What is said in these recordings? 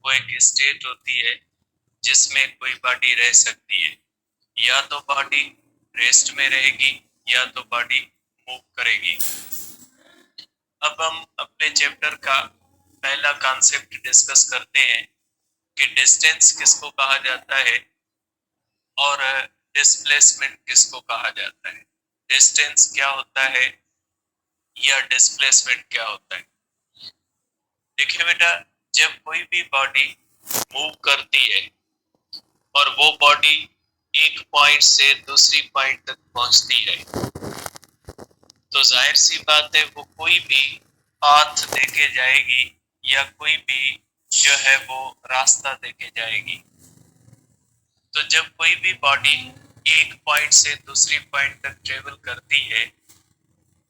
वो एक स्टेट होती है जिसमें कोई बॉडी रह सकती है। या तो बॉडी रेस्ट में रहेगी या तो बॉडी मूव करेगी। अब हम अपने चैप्टर का पहला कॉन्सेप्ट डिस्कस करते हैं कि डिस्टेंस किसको कहा जाता है और डिस्प्लेसमेंट किसको कहा जाता है। डिस्टेंस क्या होता है या डिस्प्लेसमेंट क्या होता है। देखिए बेटा, जब कोई भी बॉडी मूव करती है और वो बॉडी एक पॉइंट से दूसरी पॉइंट तक पहुंचती है, तो जाहिर सी बात है वो कोई भी पाथ देके जाएगी या कोई भी जो है वो रास्ता देके जाएगी। तो जब कोई भी बॉडी एक पॉइंट से दूसरी पॉइंट तक ट्रेवल करती है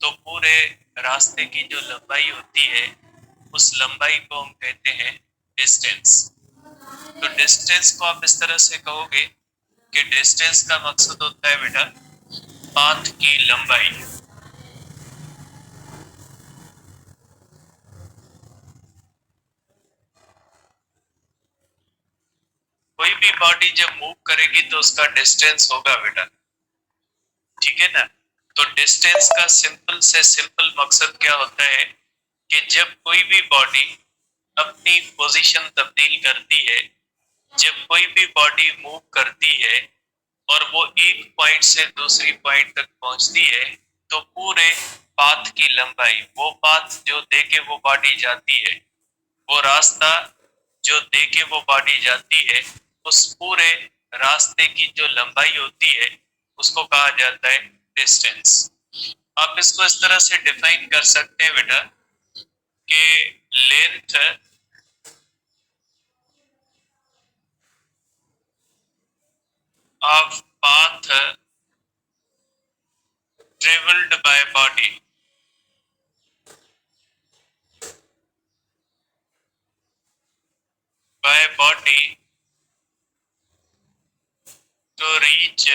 तो पूरे रास्ते की जो लंबाई होती है उस लंबाई को हम कहते हैं डिस्टेंस। तो डिस्टेंस को आप इस तरह से कहोगे कि डिस्टेंस का मकसद होता है बेटा पाथ की लंबाई। कोई भी बॉडी जब मूव करेगी तो उसका डिस्टेंस होगा बेटा, ठीक है ना। तो डिस्टेंस का सिंपल से सिंपल मकसद क्या होता है कि जब कोई भी बॉडी अपनी पोजीशन तब्दील करती है, जब कोई भी बॉडी मूव करती है और वो एक पॉइंट से दूसरी पॉइंट तक पहुंचती है, तो पूरे पाथ की लंबाई, वो पाथ जो दे के वो बॉडी जाती है, वो रास्ता जो दे के वो बॉडी जाती है, उस पूरे रास्ते की जो लंबाई होती है उसको कहा जाता है डिस्टेंस। आप इसको इस तरह से डिफाइन कर सकते हैं बेटा कि length of path traveled by body to reach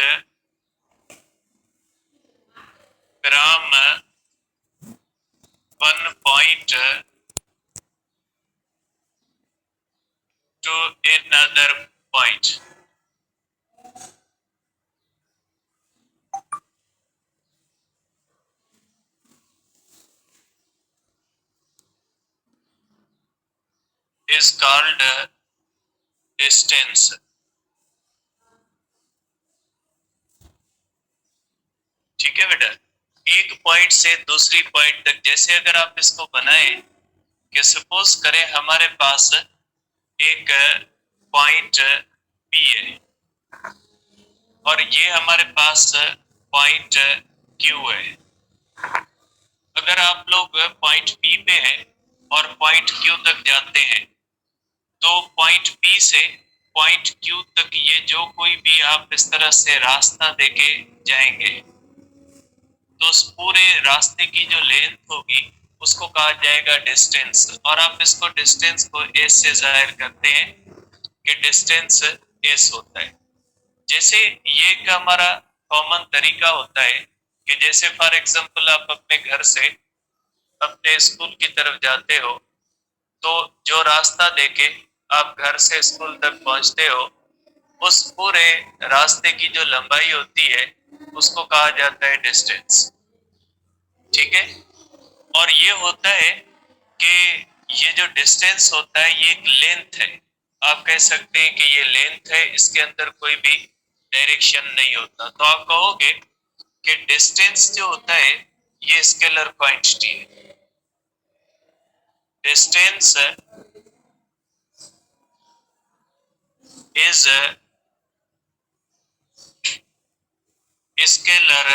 from one point to another point। is called distance। ठीक है बेटा, एक पॉइंट से दूसरी पॉइंट तक, जैसे अगर आप इसको बनाए कि सपोज करें हमारे पास एक पॉइंट पी है और ये हमारे पास पॉइंट क्यू है। अगर आप लोग पॉइंट पी पे हैं और पॉइंट क्यू तक जाते हैं तो पॉइंट पी से पॉइंट क्यू तक ये जो कोई भी आप इस तरह से रास्ता देके जाएंगे तो उस पूरे रास्ते की जो लेंथ होगी उसको कहा जाएगा डिस्टेंस। और आप इसको डिस्टेंस को एस से जाहिर करते हैं कि डिस्टेंस एस होता है। जैसे ये एक हमारा कॉमन तरीका होता है कि जैसे फॉर एग्जांपल आप अपने घर से अपने स्कूल की तरफ जाते हो तो जो रास्ता देके आप घर से स्कूल तक पहुंचते हो उस पूरे रास्ते की जो लंबाई होती है उसको कहा जाता है डिस्टेंस। ठीक है, और ये होता है कि ये जो डिस्टेंस होता है ये एक लेंथ है। आप कह सकते हैं कि ये लेंथ है, इसके अंदर कोई भी डायरेक्शन नहीं होता। तो आप कहोगे कि डिस्टेंस जो होता है ये स्केलर क्वांटिटी है। Distance is scalar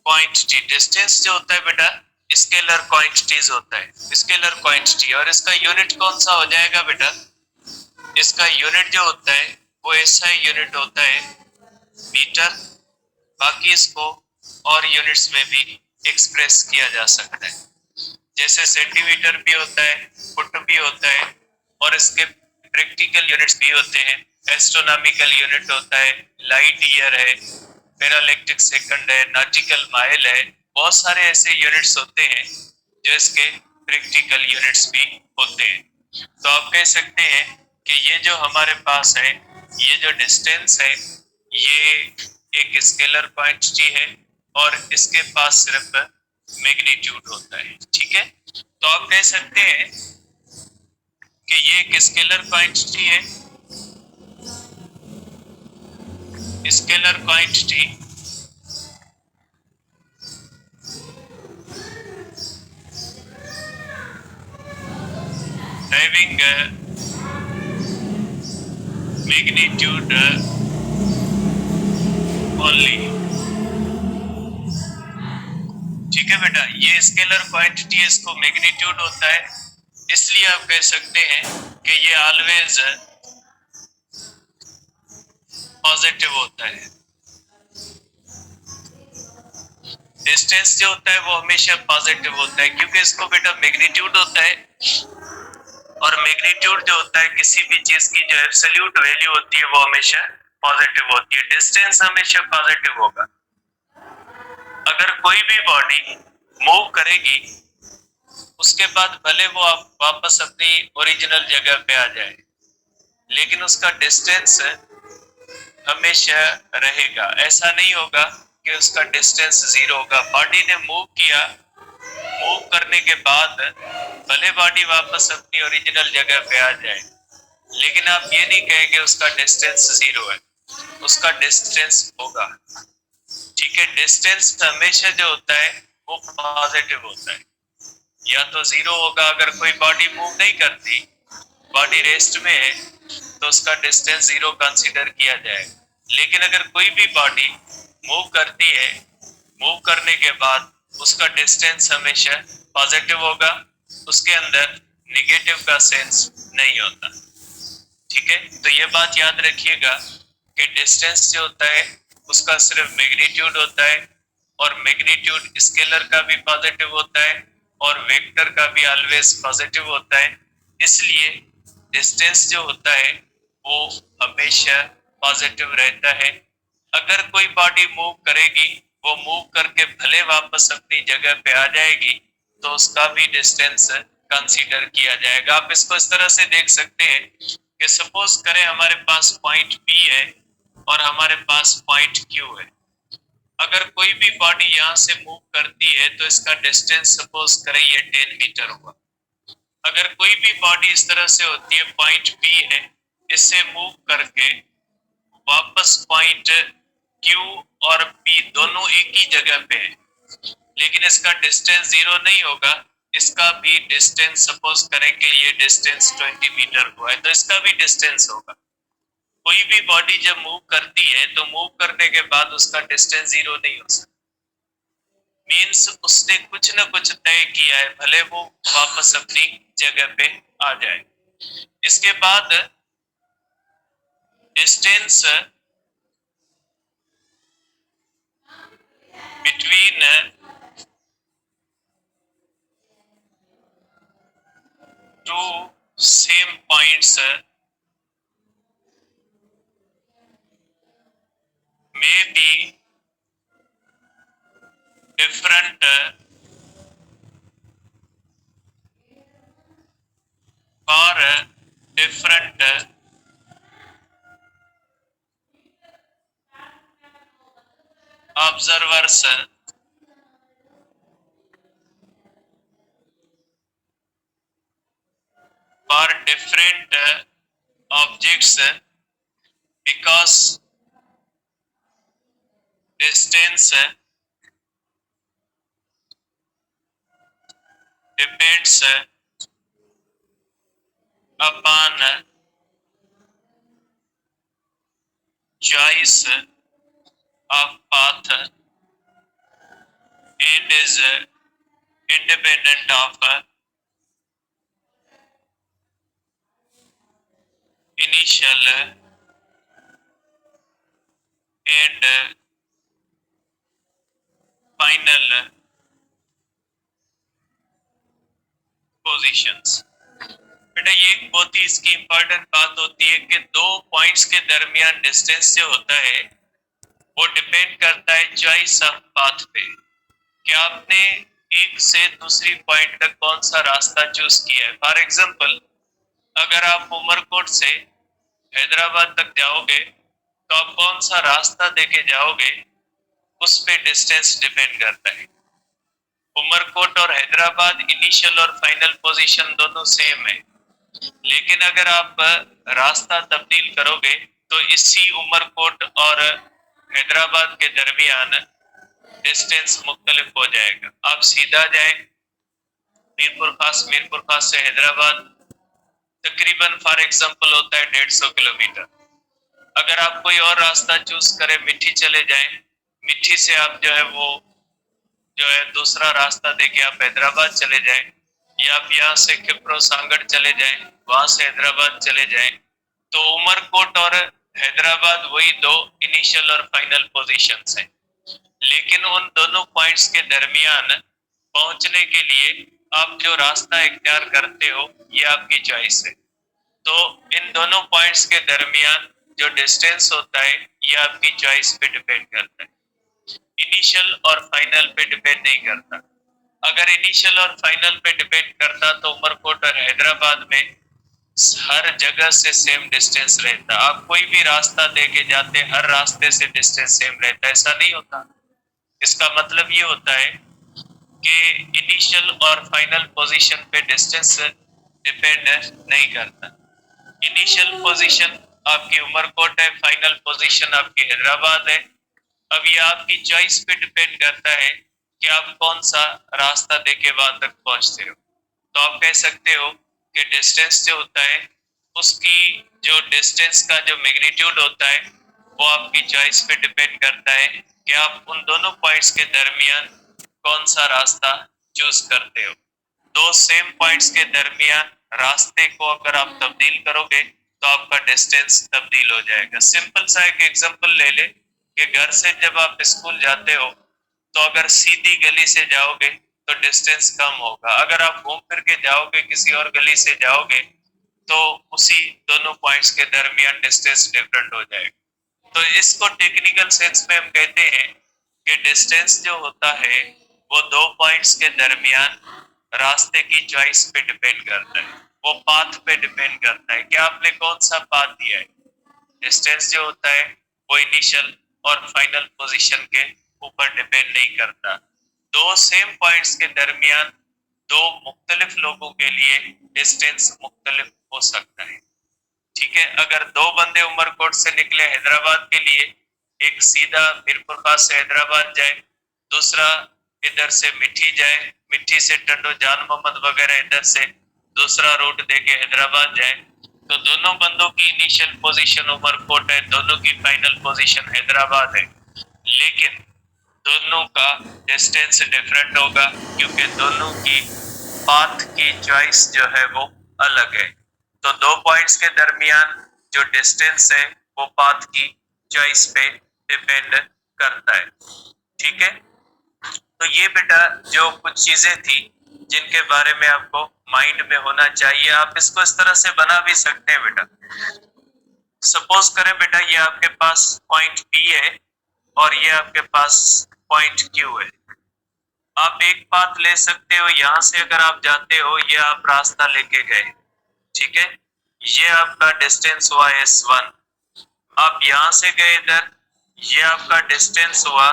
quantity. Distance जो होता है बेटा स्केलर क्वांटिटीज होता है, स्केलर क्वांटिटी। और इसका यूनिट कौन सा हो जाएगा बेटा, इसका यूनिट जो होता है वो ऐसा यूनिट होता है मीटर। बाकी इसको और यूनिट्स में भी एक्सप्रेस किया जा सकता है, जैसे सेंटीमीटर भी होता है, फुट भी होता है, और इसके प्रैक्टिकल यूनिट्स भी होते हैं। एस्ट्रोनॉमिकल यूनिट होता है, लाइट ईयर है, पैरालैक्टिक सेकंड है, नॉटिकल माइल है। बहुत सारे ऐसे यूनिट्स होते हैं जो इसके प्रैक्टिकल यूनिट्स भी होते हैं। तो आप कह सकते हैं कि ये जो हमारे पास है, ये जो डिस्टेंस है, ये एक स्केलर क्वांटिटी है और इसके पास सिर्फ मैग्नीट्यूड होता है। ठीक है, तो आप कह सकते हैं कि ये एक स्केलर क्वांटिटी है। Scalar quantity having a magnitude only। ठीक है बेटा, ये स्केलर क्वांटिटी है, इसको मैग्नीट्यूड होता है, इसलिए आप कह सकते हैं कि ये ऑलवेज पॉजिटिव होता है। डिस्टेंस जो होता है वो हमेशा पॉजिटिव होता है, क्योंकि इसको बेटा मैग्नीट्यूड होता है, और मैग्नीट्यूड जो होता है किसी भी चीज की जो एब्सोल्यूट वैल्यू होती है वो हमेशा पॉजिटिव होती है। डिस्टेंस हमेशा पॉजिटिव होगा। अगर कोई भी बॉडी मूव करेगी, उसके बाद भले वो वापस अपनी ओरिजिनल जगह पे आ जाए, लेकिन उसका डिस्टेंस हमेशा रहेगा। ऐसा नहीं होगा कि उसका डिस्टेंस जीरो होगा। बॉडी ने मूव किया, मूव करने के बाद भले बॉडी वापस अपनी ओरिजिनल जगह पे आ जाए, लेकिन आप ये नहीं कहेंगे उसका डिस्टेंस जीरो है, उसका डिस्टेंस होगा। ठीक है, डिस्टेंस हमेशा जो होता है वो पॉजिटिव होता है। या तो जीरो होगा अगर कोई बॉडी मूव नहीं करती, बॉडी रेस्ट में है, तो उसका डिस्टेंस जीरो कंसीडर किया जाएगा। लेकिन अगर कोई भी बॉडी मूव करती है, मूव करने के बाद उसका डिस्टेंस हमेशा पॉजिटिव होगा, उसके अंदर निगेटिव का सेंस नहीं होता। ठीक है, तो ये बात याद रखिएगा कि डिस्टेंस जो होता है उसका सिर्फ मैग्नीट्यूड होता है, और मैग्नीट्यूड स्केलर का भी पॉजिटिव होता है और वेक्टर का भी ऑलवेज पॉजिटिव होता है। इसलिए डिस्टेंस जो होता है वो हमेशा पॉजिटिव रहता है। अगर कोई बॉडी मूव करेगी, वो मूव करके भले वापस अपनी जगह पे आ जाएगी, तो उसका भी डिस्टेंस कंसीडर किया जाएगा। आप इसको इस तरह से देख सकते हैं कि सपोज करें हमारे पास पॉइंट बी है और हमारे पास पॉइंट क्यू है। अगर कोई भी बॉडी यहाँ से मूव करती है तो इसका डिस्टेंस सपोज करें ये 10 मीटर हुआ। अगर कोई भी बॉडी इस तरह से होती है, पॉइंट बी है, इससे मूव करके वापस पॉइंट क्यू और पी दोनों एक ही जगह पे है, लेकिन इसका डिस्टेंस जीरो नहीं होगा, इसका भी डिस्टेंस सपोज करें कि ये डिस्टेंस 20 मीटर हुआ है, तो इसका भी डिस्टेंस होगा। कोई भी बॉडी जब मूव करती है तो मूव करने के बाद उसका डिस्टेंस जीरो नहीं हो सकता। मीन्स उसने कुछ न कुछ तय किया है, भले वो वापस अपनी जगह पे आ जाए। इसके बाद distance between two same points may be different for different observers for different objects, because distance depends upon choice of path and is independent of initial and final positions। बेटा ये एक बहुत ही इसकी इंपॉर्टेंट बात होती है कि दो पॉइंट्स के दरमियान डिस्टेंस जो होता है वो डिपेंड करता है चॉइस ऑफ पाथ पे, कि आपने एक से दूसरी पॉइंट तक कौन सा रास्ता चूज किया है। फॉर एग्जाम्पल, अगर आप उमरकोट से हैदराबाद तक जाओगे तो आप कौन सा रास्ता देके जाओगे उस पे डिस्टेंस डिपेंड करता है। उमरकोट और हैदराबाद इनिशियल और फाइनल पोजीशन दोनों सेम है, लेकिन अगर आप रास्ता तब्दील करोगे तो इसी उमरकोट और हैदराबाद के दरमियान डिस्टेंस मुख्तलिफ हो जाएगा। आप सीधा जाए मीरपुर खास से हैदराबाद तकरीबन फॉर एग्जांपल होता है 150 किलोमीटर। अगर आप कोई और रास्ता चूज करें, मिठी चले जाएं, मिठी से आप जो है दूसरा रास्ता देके आप हैदराबाद चले जाएं, या आप यहाँ से खिप्रो सांगड़ चले जाएं, वहां से हैदराबाद चले जाएं, तो उमरकोट और हैदराबाद वही दो इनिशियल और फाइनल पोजीशंस हैं। लेकिन उन दोनों पॉइंट्स के दरमियान पहुंचने के लिए आप जो रास्ता इख्तियार करते हो ये आपकी चॉइस है। तो इन दोनों पॉइंट्स के दरमियान जो डिस्टेंस होता है ये आपकी चॉइस पे डिपेंड करता है, इनिशियल और फाइनल पे डिपेंड नहीं करता। अगर इनिशियल और फाइनल पे डिपेंड करता तो उमरकोट और हैदराबाद में हर जगह से सेम डिस्टेंस रहता। आप कोई भी रास्ता देके जाते, हर रास्ते से डिस्टेंस सेम रहता, ऐसा नहीं होता। इसका मतलब ये होता है कि इनिशियल और फाइनल पोजीशन पे डिस्टेंस डिपेंड नहीं करता। इनिशियल पोजीशन आपकी उमरकोट है, फाइनल पोजीशन आपकी हैदराबाद है। अब ये आपकी चॉइस पे डिपेंड करता है कि आप कौन सा रास्ता देके वहां तक पहुंचते हो। तो आप कह सकते हो कि डिस्टेंस जो होता है उसकी जो डिस्टेंस का जो मैग्नीट्यूड होता है वो आपकी चॉइस पे डिपेंड करता है कि आप उन दोनों पॉइंट्स के दरमियान कौन सा रास्ता चूज करते हो। दो सेम पॉइंट्स के दरमियान रास्ते को अगर आप तब्दील करोगे तो आपका डिस्टेंस तब्दील हो जाएगा। सिंपल सा एक एग्जांपल ले ले कि घर से जब आप स्कूल जाते हो तो अगर सीधी गली से जाओगे तो डिस्टेंस कम होगा, अगर आप घूम फिर के जाओगे किसी और गली से जाओगे तो उसी दोनों पॉइंट्स के दरमियान डिस्टेंस डिफरेंट हो जाएगा। तो इसको टेक्निकल सेंस में हम कहते हैं कि डिस्टेंस जो होता है वो दो पॉइंट्स के दरमियान रास्ते की चॉइस पे डिपेंड करता है, वो पाथ पे डिपेंड करता है कि आपने कौन सा पाथ दिया है। डिस्टेंस जो होता है वो इनिशियल और फाइनल पोजीशन के ऊपर डिपेंड नहीं करता। दो सेम पॉइंट्स के दरमियान दो मुख्तलिफ लोगों के लिए डिस्टेंस मुख्तलिफ हो सकता है। ठीक है, अगर दो बंदे उमरकोट से निकले हैदराबाद के लिए, एक सीधा मीरपुर खास से हैदराबाद जाए, दूसरा इधर से मिठी जाए, मिठी से टंडो जान मोहम्मद वगैरह इधर से दूसरा रूट देके हैदराबाद जाए, तो दोनों बंदों की इनिशियल पोजीशन उमरकोट है, दोनों की फाइनल पोजीशन हैदराबाद है, लेकिन दोनों का डिस्टेंस डिफरेंट होगा क्योंकि दोनों की पाथ की चॉइस जो है वो अलग है। तो दो पॉइंट्स के दरमियान जो डिस्टेंस है वो पाथ की चॉइस पे डिपेंड करता है। ठीक है, तो ये बेटा जो कुछ चीजें थी जिनके बारे में आपको माइंड में होना चाहिए। आप इसको इस तरह से बना भी सकते हैं बेटा। सपोज करें बेटा ये आपके पास पॉइंट P है और ये आपके पास पॉइंट Q है। आप एक पाथ ले सकते हो, यहां से अगर आप जाते हो ये आप रास्ता लेके गए, ठीक है, ये आपका डिस्टेंस हुआ S1। आप यहां से गए इधर, ये आपका डिस्टेंस हुआ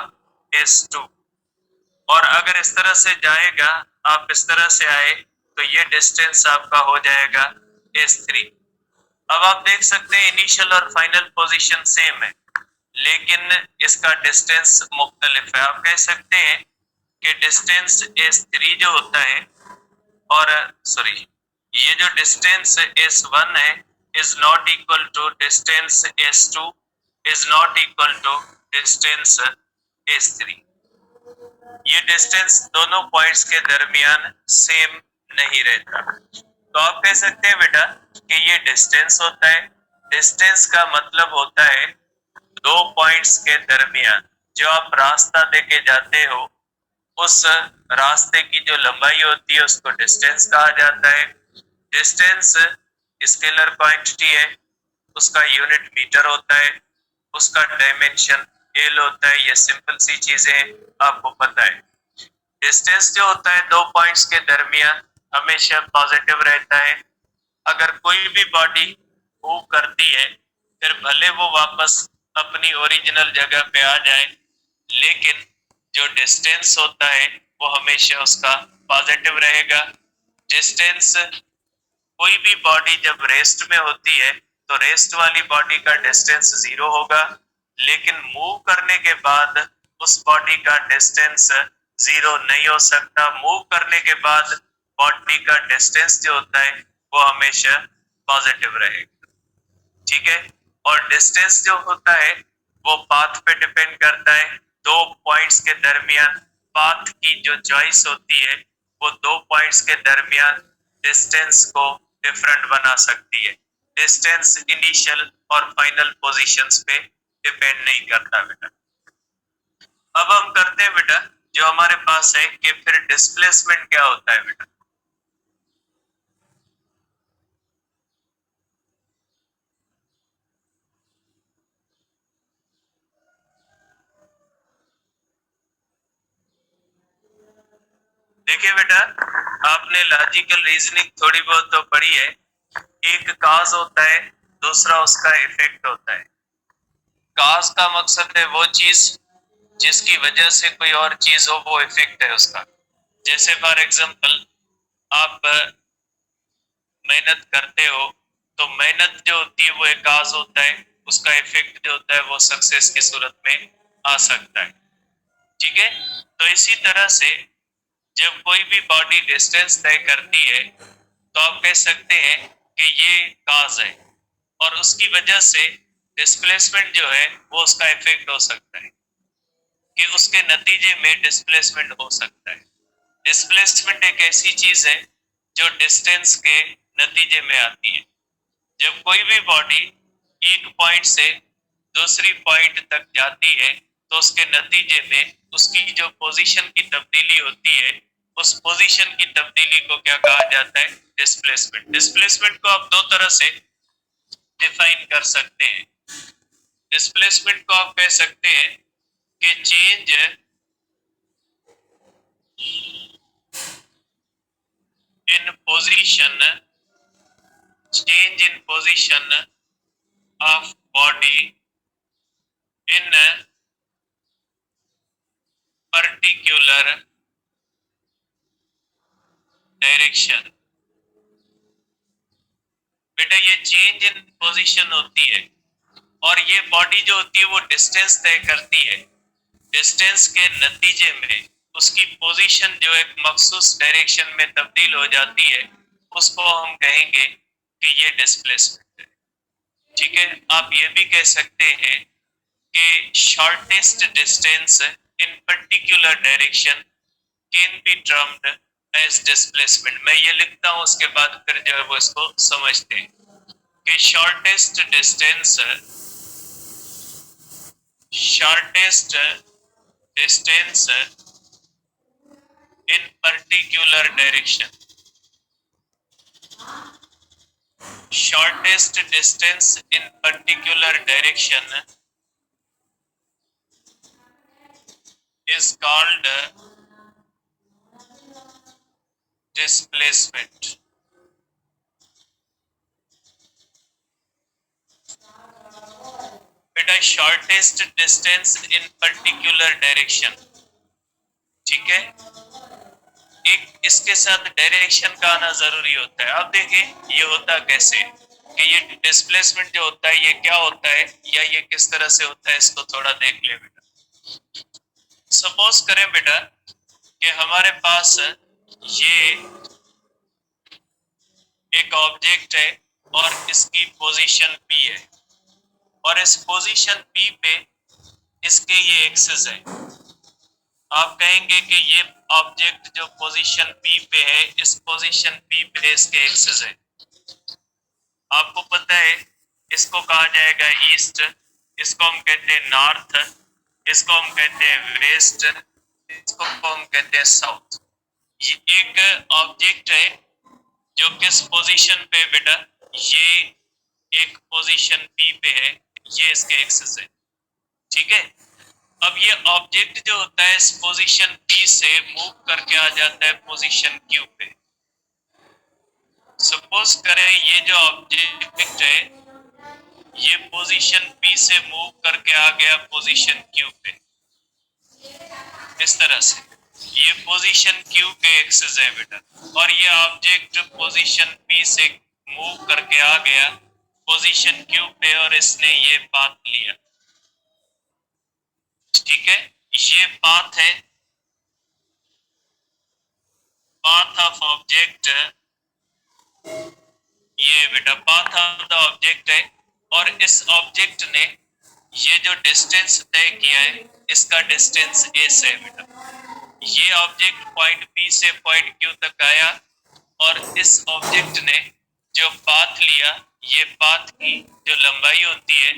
S2। और अगर इस तरह से जाएगा, आप इस तरह से आए तो ये डिस्टेंस आपका हो जाएगा S3। अब आप देख सकते हैं इनिशियल और फाइनल पोजीशन सेम है लेकिन इसका डिस्टेंस मुख्तलिफ है। आप कह सकते हैं कि डिस्टेंस S3 जो होता है और ये जो डिस्टेंस S1 है is not equal to distance S2 is not equal to distance S3। ये डिस्टेंस दोनों पॉइंट्स के दरमियान सेम नहीं रहता। तो आप कह सकते हैं बेटा कि ये डिस्टेंस होता है। डिस्टेंस का मतलब होता है दो पॉइंट्स के दरमियान जो आप रास्ता देके जाते हो उस रास्ते की जो लंबाई होती है उसको डिस्टेंस कहा जाता है। डिस्टेंस स्केलर क्वांटिटी है, उसका यूनिट मीटर होता है, उसका डायमेंशन एल होता है। ये सिंपल सी चीजें आपको पता है। डिस्टेंस जो होता है दो पॉइंट्स के दरमियान हमेशा पॉजिटिव रहता है। अगर कोई भी बॉडी मूव करती है फिर भले वो वापस अपनी ओरिजिनल जगह पे आ जाए, लेकिन जो डिस्टेंस होता है वो हमेशा उसका पॉजिटिव रहेगा। डिस्टेंस, कोई भी बॉडी जब रेस्ट में होती है तो रेस्ट वाली बॉडी का डिस्टेंस 0 होगा, लेकिन मूव करने के बाद उस बॉडी का डिस्टेंस 0 नहीं हो सकता। मूव करने के बाद बॉडी का डिस्टेंस जो होता है वो हमेशा पॉजिटिव रहेगा। ठीक है, और डिस्टेंस जो होता है वो पाथ पे डिपेंड करता है। दो पॉइंट्स के दरमियान पाथ की जो चॉइस होती है वो दो पॉइंट्स के दरमियान डिस्टेंस को डिफरेंट बना सकती है। डिस्टेंस इनिशियल और फाइनल पोजीशंस पे डिपेंड नहीं करता बेटा। अब हम करते हैं बेटा जो हमारे पास है कि फिर डिस्प्लेसमेंट क्या होता है बेटा। देखिए बेटा, आपने लॉजिकल रीजनिंग थोड़ी बहुत तो पढ़ी है। एक काज होता है, दूसरा उसका इफेक्ट होता है। काज का मकसद है वो चीज जिसकी वजह से कोई और चीज हो, वो इफेक्ट है उसका। जैसे फॉर एग्जांपल आप मेहनत करते हो तो मेहनत जो होती है वो एक काज होता है, उसका इफेक्ट जो होता है वो सक्सेस की सूरत में आ सकता है। ठीक है, तो इसी तरह से जब कोई भी बॉडी डिस्टेंस तय करती है तो आप कह सकते हैं कि ये काज है, और उसकी वजह से डिस्प्लेसमेंट जो है वो उसका इफेक्ट हो सकता है, कि उसके नतीजे में डिस्प्लेसमेंट हो सकता है। डिस्प्लेसमेंट एक ऐसी चीज है जो डिस्टेंस के नतीजे में आती है। जब कोई भी बॉडी एक पॉइंट से दूसरी पॉइंट तक जाती है तो उसके नतीजे में उसकी जो पोजीशन की तब्दीली होती है, उस पोजीशन की तब्दीली को क्या कहा जाता है? डिस्प्लेसमेंट। डिस्प्लेसमेंट को आप दो तरह से डिफाइन कर सकते हैं। डिस्प्लेसमेंट को आप कह सकते हैं कि change in position, change in position of body in a particular direction। बेटा ये चेंज इन पोजीशन होती है, और ये बॉडी जो होती है वो डिस्टेंस तय करती है। डिस्टेंस के नतीजे में उसकी पोजीशन जो एक मखसूस डायरेक्शन में तब्दील हो जाती है, उसको हम कहेंगे कि ये डिस्प्लेसमेंट है। ठीक है, आप ये भी कह सकते हैं कि shortest distance in particular direction can be termed as displacement. मैं ये लिखता हूं, उसके बाद फिर जो है वो इसको समझते हैं कि shortest distance in particular direction, shortest distance in particular direction is called displacement। बेटा shortest distance in particular direction, ठीक है, एक इसके साथ डायरेक्शन का आना जरूरी होता है। अब देखिए ये होता कैसे कि ये डिस्प्लेसमेंट जो होता है ये क्या होता है या ये किस तरह से होता है, इसको थोड़ा देख ले बेटा। सपोज करें बेटा कि हमारे पास ये एक ऑब्जेक्ट है और इसकी पोजीशन P है, और इस पोजीशन P पे इसके ये एक्सिस है। आप कहेंगे कि ये ऑब्जेक्ट जो पोजीशन P पे है, इस पोजीशन P पे इसके एक्सिस है। आपको पता है इसको कहा जाएगा ईस्ट, इसको हम कहते हैं नॉर्थ, इसको हम कहते हैं वेस्ट, इसको हम कहते हैं साउथ। ये एक ऑब्जेक्ट है जो किस पोजीशन पे बेटा, ये एक पोजीशन P पे है, ये इसके एक्सिस है। ठीक है, अब ये ऑब्जेक्ट जो होता है इस पोजीशन P से मूव करके आ जाता है पोजीशन Q पे। सपोज करें ये जो ऑब्जेक्ट है ये पोजीशन P से मूव करके आ गया पोजीशन Q पे, इस तरह से। ये पोजीशन Q के एक्सिस है बेटा, और ये ऑब्जेक्ट पोजीशन P से मूव करके आ गया पोजीशन Q पे और इसने ये पाथ लिया। ठीक है, ये पाथ है, पाथ ऑफ ऑब्जेक्ट, ये बेटा पाथ ऑफ द ऑब्जेक्ट है। और इस ऑब्जेक्ट ने ये जो डिस्टेंस तय किया है इसका डिस्टेंस s है बेटा। ये ऑब्जेक्ट पॉइंट P से पॉइंट Q तक आया और इस ऑब्जेक्ट ने जो पाथ लिया, ये पाथ की जो लंबाई होती है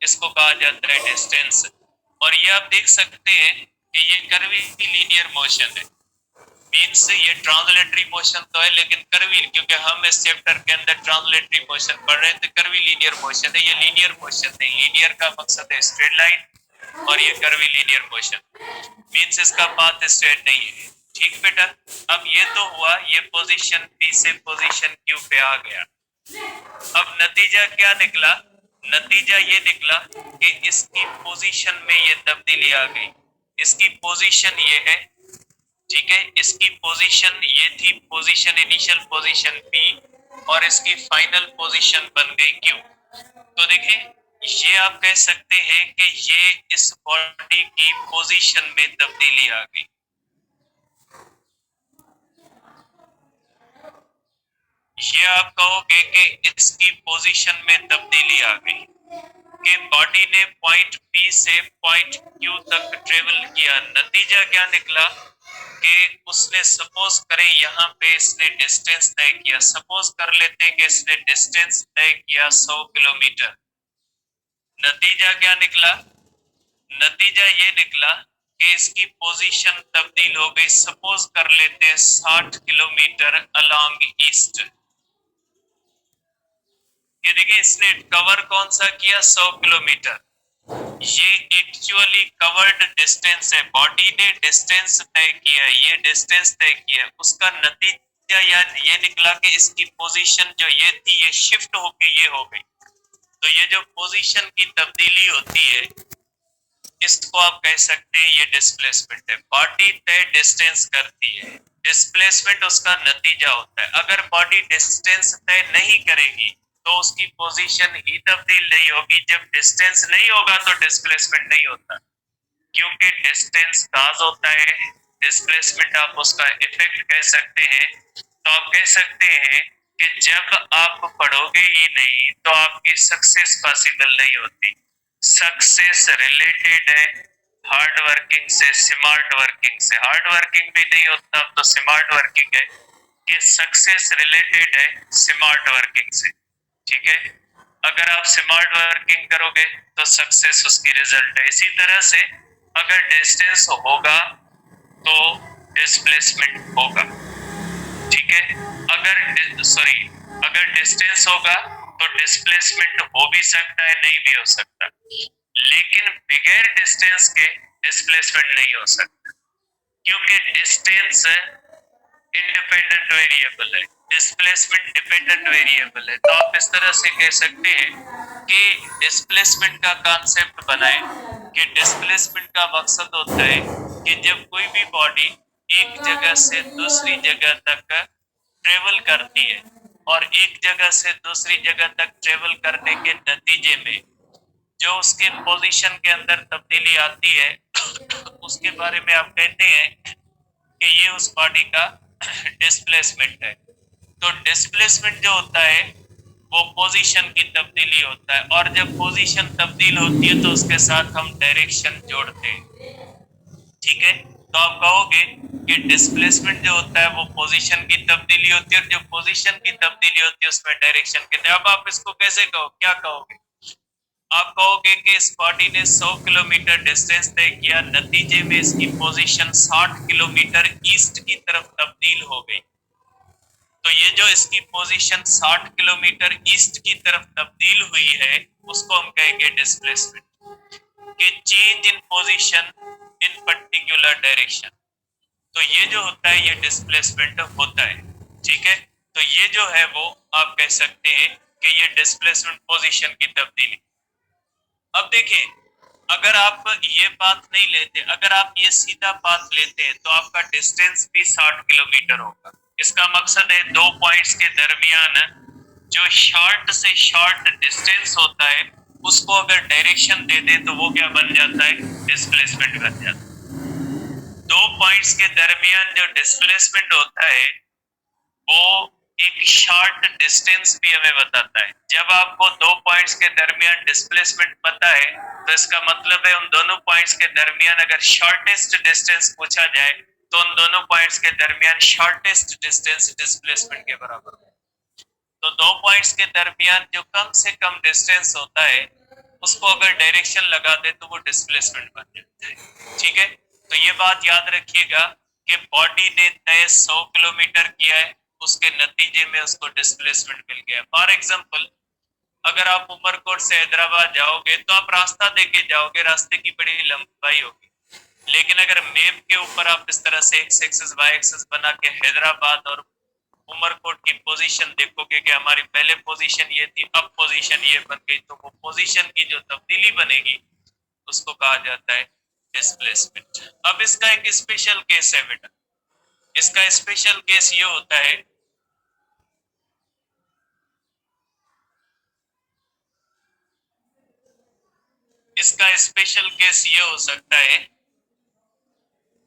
इसको कहा जाता है डिस्टेंस। और ये आप देख सकते हैं कि ये कर्वीलिनियर मोशन है, मीन्स ये ट्रांसलेटरी मोशन तो है लेकिन कर्वी, क्योंकि हम इस चैप्टर के अंदर ट्रांसलेटरी मोशन पढ़ रहे थे, कर्वीलिनियर मोशन है, ये लीनियर मोशन नहीं। लीनियर का मकसद है स्ट्रेट लाइन और ये कर्वीलिनियर मोशन मीन्स इसका पाथ स्ट्रेट नहीं है। ठीक बेटा, अब ये तो हुआ, ये पोजीशन P से पोजीशन Q पे आ गया। अब नतीजा क्या निकला? नतीजा ये निकला कि इसकी पोजीशन में ये तब्दीली आ गई। इसकी पोजीशन ये है, ठीक है, इसकी पोजीशन ये थी, पोजीशन इनिशियल पोजीशन P और इसकी फाइनल पोजीशन बन गई Q। तो देखिए ये आप कह सकते हैं कि ये इस बॉडी की पोजीशन में तब्दीली आ गई। ये आप कहोगे कि इसकी पोजीशन में तब्दीली आ गई कि बॉडी ने पॉइंट P से पॉइंट Q तक ट्रेवल किया। नतीजा क्या निकला कि उसने, सपोज करें यहाँ पे इसने डिस्टेंस तय किया, सपोज कर लेते हैं कि इसने डिस्टेंस तय किया 100 किलोमीटर। नतीजा क्या निकला? नतीजा ये निकला कि इसकी पोजीशन तब्दील हो गई, सपोज कर लेते हैं 60 किलोमीटर अलोंग ईस्ट। ये देखिए इसने कवर कौन सा किया? 100 किलोमीटर। ये एक्चुअली कवर्ड डिस्टेंस है, बॉडी ने डिस्टेंस तय किया, ये डिस्टेंस तय किया, उसका नतीजा यार ये निकला कि इसकी पोजीशन जो ये थी ये शिफ्ट होके ये हो गई। तो ये जो पोजीशन की तब्दीली होती है इसको आप कह सकते हैं ये डिस्प्लेसमेंट है। बॉडी तय डिस्टेंस करती है, डिस्प्लेसमेंट उसका नतीजा होता है। अगर बॉडी डिस्टेंस तय नहीं करेगी तो उसकी पोजीशन ही तब्दील नहीं होगी। जब डिस्टेंस नहीं होगा तो डिस्प्लेसमेंट नहीं होता, क्योंकि डिस्टेंस काज होता है, डिस्प्लेसमेंट आप उसका इफेक्ट कह सकते हैं। तो आप कह सकते हैं कि जब आप पढ़ोगे ही नहीं तो आपकी सक्सेस पॉसिबल नहीं होती। सक्सेस रिलेटेड है हार्ड वर्किंग से, स्मार्ट वर्किंग से। हार्ड वर्किंग भी नहीं होता तो स्मार्ट वर्किंग है, कि सक्सेस रिलेटेड है स्मार्ट वर्किंग से। ठीक है, अगर आप स्मार्ट वर्किंग करोगे तो सक्सेस उसकी रिजल्ट है। इसी तरह से अगर डिस्टेंस होगा तो डिस्प्लेसमेंट होगा। ठीक है, अगर डिस्टेंस होगा तो डिस्प्लेसमेंट हो भी सकता है, नहीं भी हो सकता, लेकिन बगैर डिस्टेंस के डिस्प्लेसमेंट नहीं हो सकता, क्योंकि डिस्टेंस इंडिपेंडेंट वेरिएबल है, डिस्प्लेसमेंट डिपेंडेंट वेरिएबल है। तो आप इस तरह से कह सकते हैं कि डिस्प्लेसमेंट का कॉन्सेप्ट बनाएं कि डिस्प्लेसमेंट का मकसद होता है कि जब कोई भी बॉडी एक जगह से दूसरी जगह तक ट्रेवल करती है और एक जगह से दूसरी जगह तक ट्रेवल करने के नतीजे में जो उसके पोजीशन के अंदर तब्दीली आती है उसके बारे में आप कहते हैं कि ये उस बॉडी का डिस्प्लेसमेंट है। तो डिस्प्लेसमेंट जो होता है वो पोजीशन की तब्दीली होता है, और जब पोजीशन तब्दील होती है तो उसके साथ हम डायरेक्शन जोड़ते हैं। ठीक है, तो आप कहोगे कि डिस्प्लेसमेंट जो होता है वो पोजीशन की तब्दीली होती है, और जो पोजीशन की तब्दीली होती है उसमें डायरेक्शन कहते हैं। अब आप इसको कैसे कहो, क्या कहोगे? आप कहोगे कि इस बॉडी ने 100 किलोमीटर डिस्टेंस तय किया, नतीजे में इसकी पोजीशन 60 किलोमीटर ईस्ट की तरफ तब्दील हो गई। तो ये जो इसकी पोजीशन 60 किलोमीटर ईस्ट की तरफ तब्दील हुई है उसको हम कहेंगे डिस्प्लेसमेंट। कि change in position in particular direction. तो ये जो होता है ये डिस्प्लेसमेंट होता है, ठीक है। तो ये जो है वो आप कह सकते हैं कि ये डिस्प्लेसमेंट पोजीशन की तब्दीली। अब देखिए, अगर आप ये पाथ नहीं लेते, अगर आप ये सीधा पाथ लेते हैं तो आपका डिस्टेंस भी 60 किलोमीटर होगा। इसका मकसद है दो पॉइंट्स के दरमियान जो शॉर्ट से शॉर्ट डिस्टेंस होता है उसको अगर डायरेक्शन दे दे तो वो क्या बन जाता है, डिस्प्लेसमेंट बन जाता है। दो पॉइंट्स के दरमियान जो डिस्प्लेसमेंट होता है वो एक शॉर्ट डिस्टेंस भी हमें बताता है। जब आपको दो पॉइंट्स के दरमियान डिस्प्लेसमेंट पता है तो इसका मतलब है उन दोनों पॉइंट्स के दरमियान अगर शॉर्टेस्ट डिस्टेंस पूछा जाए तो उन दोनों पॉइंट्स के दरमियान शॉर्टेस्ट डिस्टेंस डिस्प्लेसमेंट के बराबर है। तो दो पॉइंट्स के दरमियान जो कम से कम डिस्टेंस होता है उसको अगर डायरेक्शन लगा दे तो वो डिस्प्लेसमेंट बन जाता है, ठीक है। तो ये बात याद रखिएगा कि बॉडी ने तय 100 किलोमीटर किया है, उसके नतीजे में उसको डिस्प्लेसमेंट मिल गया। फॉर एग्जांपल, अगर आप उमरकोट से हैदराबाद जाओगे तो आप रास्ता देके जाओगे, रास्ते की बड़ी लंबाई होगी, लेकिन अगर मैप के ऊपर आप इस तरह से एक्स एक्सिस वाई एक्सिस बना के हैदराबाद और उमरकोट की पोजीशन देखोगे कि हमारी पहले पोजीशन ये थी, अब पोजीशन ये बन गई, तो वो पोजीशन की जो तब्दीली बनेगी उसको कहा जाता है डिस्प्लेसमेंट। अब इसका एक स्पेशल केस है बेटा, इसका स्पेशल केस ये होता है इसका स्पेशल केस ये हो सकता है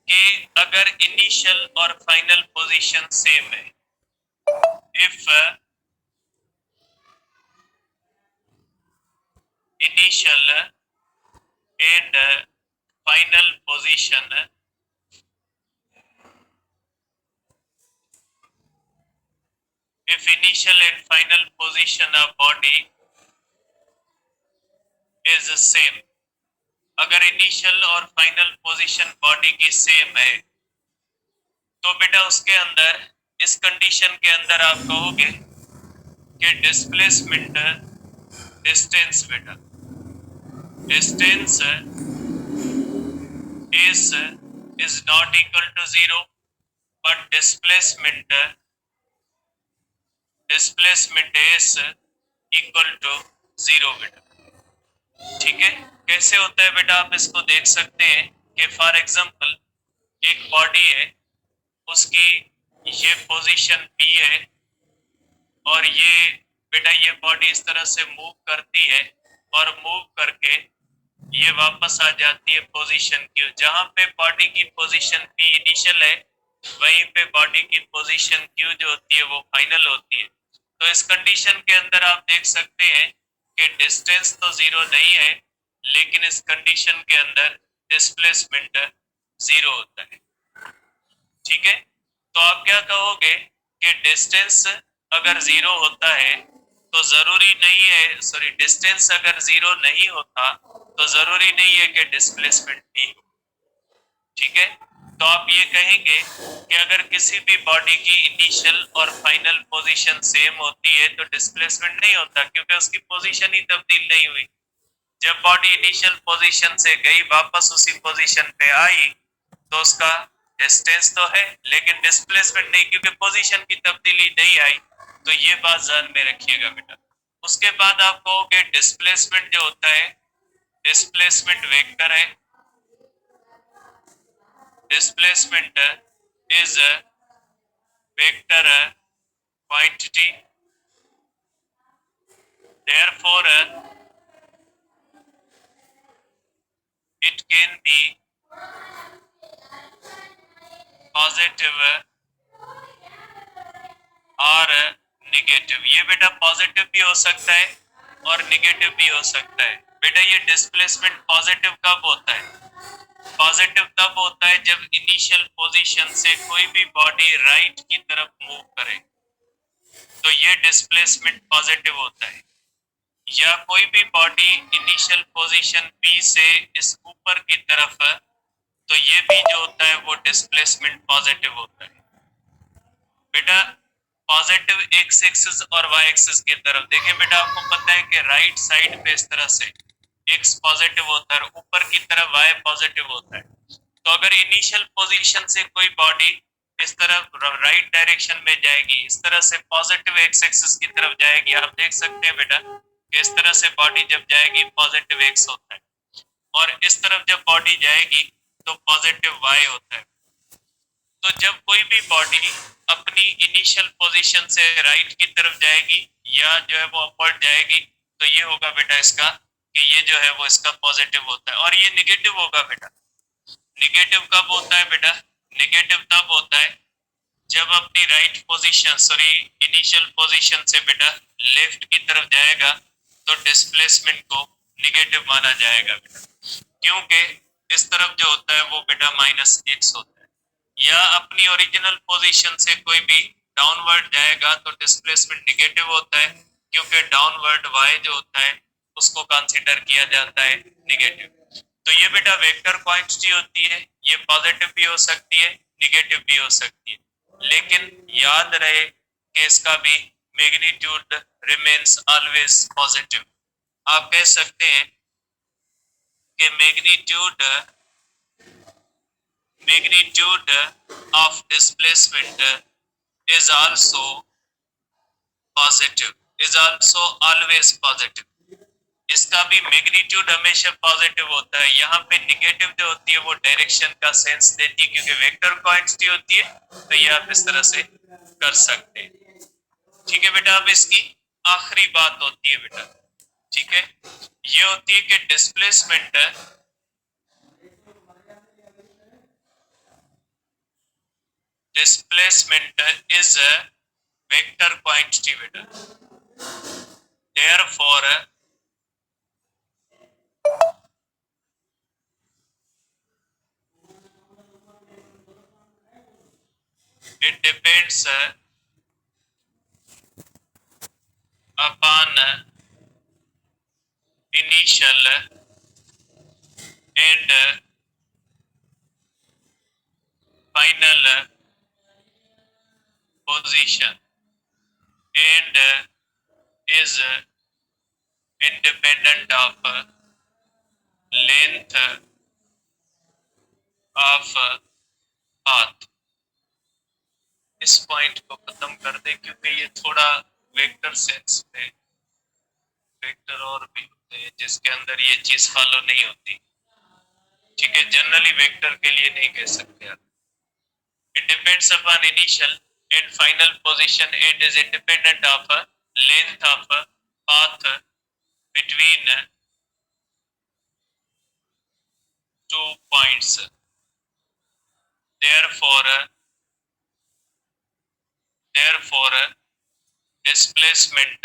कि अगर इनिशियल और फाइनल पोजीशन सेम है, if initial and final position if initial and final position of body is same, अगर इनिशियल और फाइनल पोजीशन बॉडी की सेम है तो बेटा उसके अंदर, इस कंडीशन के अंदर आप कहोगे कि डिस्प्लेसमेंट डिस्टेंस बेटा distance is not equal to 0 but displacement is equal to 0 बेटा, ठीक है। कैसे होता है बेटा, आप इसको देख सकते हैं कि फॉर एग्जांपल एक बॉडी है, उसकी ये पोजीशन P है और ये बेटा ये बॉडी इस तरह से मूव करती है और मूव करके ये वापस आ जाती है पोजीशन Q। जहां पे बॉडी की पोजीशन P इनिशियल है वहीं पे बॉडी की पोजीशन Q जो होती है वो फाइनल होती है। तो इस कंडीशन के अंदर आप देख सकते हैं कि डिस्टेंस तो 0 नहीं है, लेकिन इस कंडीशन के अंदर डिस्प्लेसमेंट 0 होता है, ठीक है। तो आप क्या कहोगे कि डिस्टेंस अगर 0 होता है तो जरूरी नहीं है, सॉरी, डिस्टेंस अगर 0 नहीं होता तो जरूरी नहीं है कि डिस्प्लेसमेंट भी हो, ठीक है। तो आप ये कहेंगे कि अगर किसी भी बॉडी की इनिशियल और फाइनल पोजीशन सेम होती है तो डिस्प्लेसमेंट नहीं होता, क्योंकि उसकी पोजीशन ही तब्दील नहीं हुई। जब बॉडी इनिशियल पोजीशन से गई वापस उसी पोजीशन पे आई तो उसका डिस्टेंस तो है लेकिन डिस्प्लेसमेंट नहीं, क्योंकि पोजीशन की तब्दीली नहीं आई। तो ये बात ध्यान में रखिएगा बेटा। उसके बाद आप कहोगे डिस्प्लेसमेंट जो होता है, डिस्प्लेसमेंट वेक्टर है, displacement is a vector quantity, therefore it can be positive और नेगेटिव। ये बेटा पॉजिटिव भी हो सकता है और नेगेटिव भी हो सकता है। बेटा ये डिस्प्लेसमेंट पॉजिटिव कब होता है, पॉजिटिव तब होता है जब इनिशियल पोजीशन से कोई भी बॉडी राइट की तरफ मूव करे तो ये डिस्प्लेसमेंट पॉजिटिव होता है, या कोई भी बॉडी इनिशियल पोजीशन P से इस ऊपर की तरफ तो ये भी जो होता है वो डिस्प्लेसमेंट पॉजिटिव होता है। बेटा पॉजिटिव एक्स एक्सिस और वाई एक्सिस की तरफ देखें बेटा, आपको पता है कि राइट साइड पे इस तरह से x पॉजिटिव होता है, ऊपर की तरफ y पॉजिटिव होता है। तो अगर इनिशियल पोजीशन से कोई बॉडी इस तरफ राइट डायरेक्शन में जाएगी, इस तरह से पॉजिटिव एक्स एक्सिस की तरफ जाएगी, आप देख सकते हैं बेटा कि इस तरह से बॉडी जब जाएगी पॉजिटिव एक्स होता है, और इस तरफ जब बॉडी जाएगी तो पॉजिटिव वाई होता है। तो जब कोई भी बॉडी अपनी इनिशियल पोजीशन से राइट की तरफ जाएगी या जो है वो अपवर्ड जाएगी, तो ये होगा बेटा इसका कि ये जो है वो इसका पॉजिटिव होता है, और ये निगेटिव होगा बेटा। निगेटिव कब होता है बेटा? निगेटिव तब होता है जब अपनी right position sorry initial position से बेटा लेफ्ट की तरफ जाएगा तो डिस्प्लेसमेंट को निगेटिव माना जाएगा बेटा, क्योंकि इस तरफ जो होता है वो बेटा -x होता है। या अपनी ओरिजिनल पोजीशन से कोई भी डाउनवर्ड जाएगा तो डिस्प्लेसमेंट निगेटिव होता है, क्योंकि डाउनवर्ड y जो होता है उसको कंसीडर किया जाता है निगेटिव। तो ये बेटा वेक्टर क्वांटिटी होती है, ये पॉजिटिव भी हो सकती है, निगेटिव भी हो सकती है, लेकिन याद रहे कि इसका भी मैग्नीट्यूड रिमेन्स ऑलवेज पॉजिटिव। आप कह सकते हैं कि magnitude of displacement is also positive, is also always positive. इसका भी मैग्नीट्यूड हमेशा पॉजिटिव होता है। यहाँ पे निगेटिव जो होती है वो डायरेक्शन का सेंस देती है, क्योंकि वेक्टर क्वांटिटी होती है, तो ये आप इस तरह से कर सकते हैं। ठीक है बेटा, अब इसकी आखिरी बात होती है बेटा, ठीक है, ये होती है कि displacement is a vector quantity बेटा, therefore it depends upon initial and final position and is independent of length of path। इस पॉइंट को खत्म कर दे, क्योंकि ये थोड़ा वेक्टर सेंस में वेक्टर और भी होते हैं जिसके अंदर ये चीज फॉलो नहीं होती। ठीक है, जनरली वेक्टर के लिए नहीं कह सकते आप। It depends upon initial and final position and is independent of length of path between two points. therefore displacement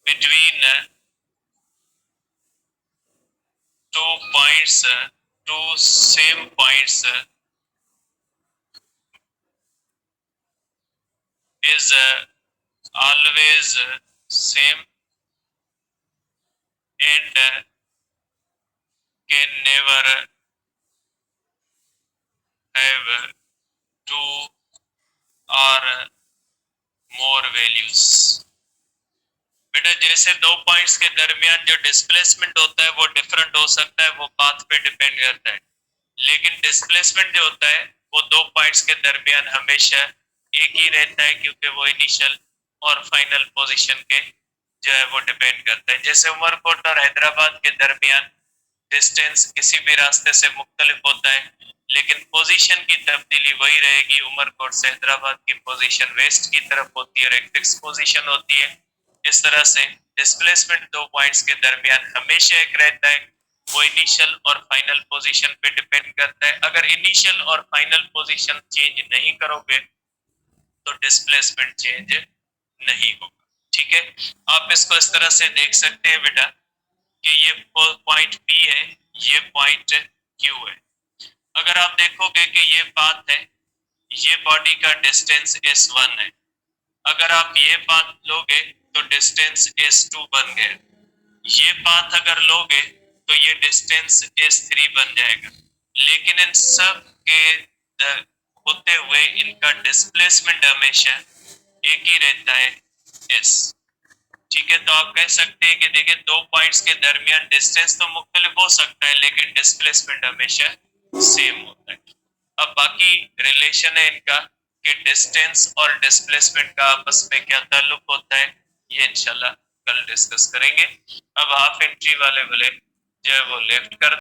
between two same points is always same and can never have two or more values। बेटा जैसे दो points के दरमियान जो displacement होता है वो different हो सकता है, वो पाथ पे डिपेंड करता है, लेकिन डिस्प्लेसमेंट जो होता है वो दो पॉइंट्स के दरमियान हमेशा एक ही रहता है, क्योंकि वो इनिशियल और फाइनल पोजीशन के जो है वो डिपेंड करता है। जैसे उमरकोट और हैदराबाद के दरमियान डिस्टेंस किसी भी रास्ते से मुख्तलिफ होता है, लेकिन पोजीशन की तब्दीली वही रहेगी। उमरकोट से हैदराबाद की पोजीशन वेस्ट की तरफ होती है और एक फिक्स पोजीशन होती है। इस तरह से डिस्प्लेसमेंट दो पॉइंट्स के दरमियान हमेशा एक रहता है, वो इनिशियल और फाइनल पोजीशन पे डिपेंड करता है। अगर इनिशियल और फाइनल पोजीशन चेंज नहीं करोगे तो डिस्प्लेसमेंट चेंज नहीं होगा। ठीक है, आप इसको इस तरह से देख सकते हैं बेटा कि ये पॉइंट P है, ये पॉइंट Q है। अगर आप देखोगे कि ये पाथ है, ये बॉडी का डिस्टेंस S1 है, अगर आप ये पाथ लोगे तो डिस्टेंस S2 बन गया। ये पाथ अगर लोगे तो ये डिस्टेंस S3 बन जाएगा, लेकिन इन सब के होते हुए इनका डिस्प्लेसमेंट हमेशा एक ही रहता है S। ठीक है, तो आप कह सकते हैं कि देखिए दो पॉइंट्स के दरमियान डिस्टेंस तो मुख्तलिफ हो सकता है लेकिन डिस्प्लेसमेंट हमेशा सेम होता है। अब बाकी रिलेशन है इनका कि डिस्टेंस और डिस्प्लेसमेंट का आपस में क्या ताल्लुक होता है, ये इंशाल्लाह कल डिस्कस करेंगे। अब हाफ एंट्री वाले बोले जो है वो लेफ्ट कर